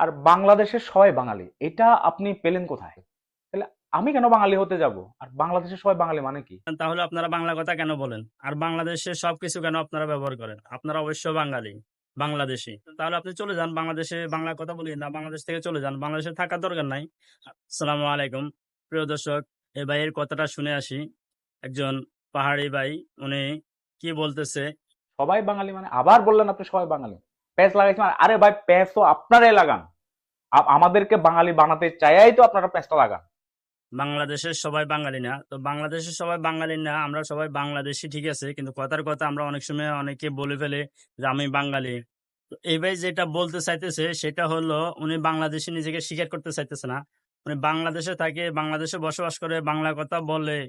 আর বাংলাদেশের সবাই বাঙালি, এটা আপনি পেলেন কোথায়? তাহলে আমি কেন বাঙালি হতে যাব? আর বাংলাদেশের সবাই বাঙালি মানে কি? তাহলে আপনারা বাংলা কথা কেন বলেন? আর বাংলাদেশের সবকিছু কেন আপনারা ব্যবহার করেন? আপনারা অবশ্য বাঙালি, বাংলাদেশী। তাহলে আপনি চলে যান বাংলাদেশে, বাংলা কথা বলিয়েন না। বাংলাদেশ থেকে চলে যান। বাংলাদেশে থাকার দরকার নাই। আসসালামু আলাইকুম। প্রিয় দর্শক, এই ভাইয়ের কথাটা শুনে আসি। একজন পাহাড়ি ভাই, উনি কি বলতেছে। সবাই বাঙালি মানে আবার বললেন আপনি সবাই বাঙালি। প্যাঁচ লাগাইছেন, আরে ভাই প্যাঁচ তো আপনারাই লাগান। আমাদেরকে বাঙালি বানাতে চাইয়াই তো আপনারা প্যাঁচটা লাগান। বাংলাদেশের সবাই বাঙালি না। তো বাংলাদেশের সবাই বাঙালি না, আমরা সবাই বাংলাদেশী, ঠিক আছে। কিন্তু কথার কথা আমরা অনেক সময় অনেকে বলে ফেলে যে আমি বাঙালি। তো এই ভাই যেটা বলতে চাইতেছে সেটা হলো উনি বাংলাদেশী নিজেকে স্বীকার করতে চাইতেছে না। উনি বাংলাদেশে থাকে, বাংলাদেশে বসবাস করে, বাংলা কথা বলে,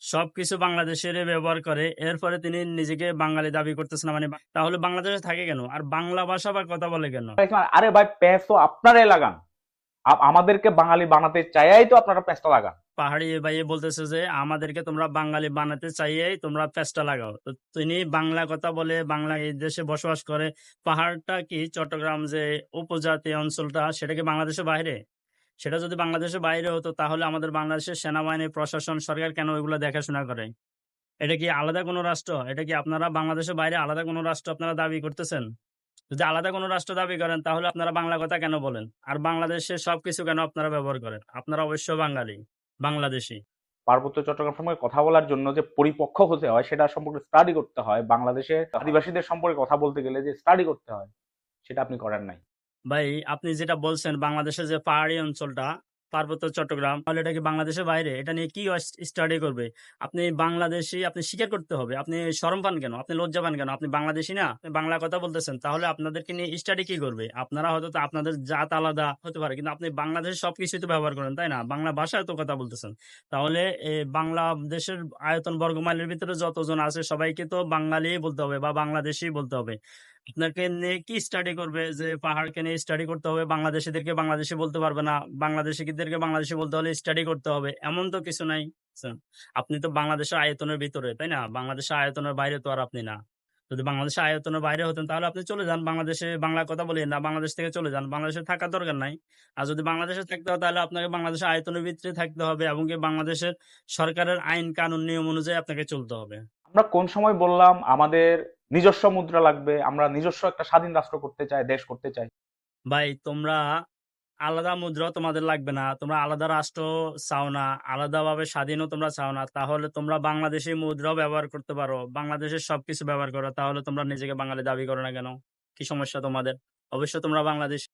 সবকিছু বাংলাদেশের ব্যবহার করে। এরপরে তিনি নিজেকে বাঙালি দাবি করতেছে না, মানে তাহলে বাংলাদেশে থাকে কেন? আর বাংলা ভাষা বা কথা বলে কেন? আরে ভাই প্যাঁচ তো আপনারাই লাগান। আমাদেরকে বাঙালি বানাতে চাইয়াই তো আপনারা প্যাঁচটা লাগান। পাহাড়ি ভাইয়ে বলতেছে যে আমাদেরকে তোমরা বাঙালি বানাতে চাইয়েই তোমরা পেঁচটা লাগাও। তো তিনি বাংলা কথা বলে, বাংলা এই দেশে বসবাস করে। পাহাড়টা কি চট্টগ্রাম যে উপজাতি অঞ্চলটা, সেটা কি বাংলাদেশের বাইরে? সেটা যদি বাংলাদেশের বাইরে হতো তাহলে আমাদের বাংলাদেশের সেনাবাহিনী, প্রশাসন, সরকার কেন এগুলো দেখাশোনা করে? এটা কি আলাদা কোনো রাষ্ট্র? এটা কি আপনারা বাংলাদেশের বাইরে আলাদা কোনো রাষ্ট্র আপনারা দাবি করতেছেন? যদি আলাদা কোনো রাষ্ট্র দাবি করেন তাহলে আপনারা বাংলা কথা কেন বলেন? আর বাংলাদেশের সবকিছু কেন আপনারা ব্যবহার করেন? আপনারা অবশ্য বাঙালি, বাংলাদেশী। পার্বত্য চট্টগ্রাম সম্পর্কে কথা বলার জন্য যে পরিপক্ক হতে হয় সেটা সম্পর্কে স্টাডি করতে হয়। বাংলাদেশের আদিবাসীদের সম্পর্কে কথা বলতে গেলে যে স্টাডি করতে হয়, সেটা আপনি করেন নাই। ভাই, আপনি যেটা বলছেন বাংলাদেশের যে পাহাড়ি অঞ্চলটা, পার্বত্য চট্টগ্রাম, তাহলে এটা কি বাংলাদেশের বাইরে? এটা নিয়ে কি স্টাডি করবে? আপনি বাংলাদেশী, আপনি স্বীকার করতে হবে। আপনি শরম পান কেন? আপনি লজ্জা পান কেন? আপনি বাংলাদেশী না? আপনি বাংলা কথা বলতেছেন। তাহলে আপনাদেরকে নিয়ে স্টাডি কি করবে? আপনারা হয়তো তো আপনাদের জাত আলাদা হতে পারে। কিন্তু আপনি বাংলাদেশের সবকিছুই তো ব্যবহার করেন, তাই না? বাংলা ভাষায় তো কথা বলতেছেন। তাহলে বাংলাদেশের আয়তন বর্গমাইলের ভিতরে যতজন আছে সবাইকে তো বাঙালিই বলতে হবে বা বাংলাদেশী বলতে হবে। আপনাকে নিয়ে কি স্টাডি করবে যে পাহাড়কে নিয়ে স্টাডি করতে হবে, বাংলাদেশীদেরকে বাংলাদেশী বলতে পারবে না, বাংলাদেশীদেরকে বাংলাদেশী বলতে হলে স্টাডি করতে হবে, এমন তো কিছু নাই। বুঝছেন? আপনি তো বাংলাদেশের আয়তনের ভিতরে, তাই না? বাংলাদেশের আয়তনের বাইরে তো আর আপনি না। যদি বাংলাদেশের আয়তনের বাইরে হতেন তাহলে আপনি চলে যান বাংলাদেশে, বাংলা কথা বলিয়েন না। বাংলাদেশ থেকে চলে যান, বাংলাদেশে থাকার দরকার নাই। আর যদি বাংলাদেশে থাকতে হয় তাহলে আপনাকে বাংলাদেশের আয়তনের ভিতরে থাকতে হবে এবং কি বাংলাদেশের সরকারের আইন কানুন নিয়ম অনুযায়ী আপনাকে চলতে হবে। আমরা কোন সময় বললাম আমাদের নিজস্ব মুদ্রা লাগবে, আমরা নিজস্ব একটা স্বাধীন রাষ্ট্র করতে চাই, দেশ করতে চাই? ভাই, তোমরা আলাদা মুদ্রাও তোমাদের লাগবে না। তোমরা আলাদা রাষ্ট্র চাও না, আলাদাভাবে স্বাধীনও তোমরা চাও না। তাহলে তোমরা বাংলাদেশী মুদ্রাও ব্যবহার করতে পারো। বাংলাদেশের সবকিছু ব্যবহার করো। তাহলে তোমরা নিজেকে বাঙালি দাবি করো না কেন? কি সমস্যা তোমাদের? অবশ্য তোমরা বাংলাদেশী।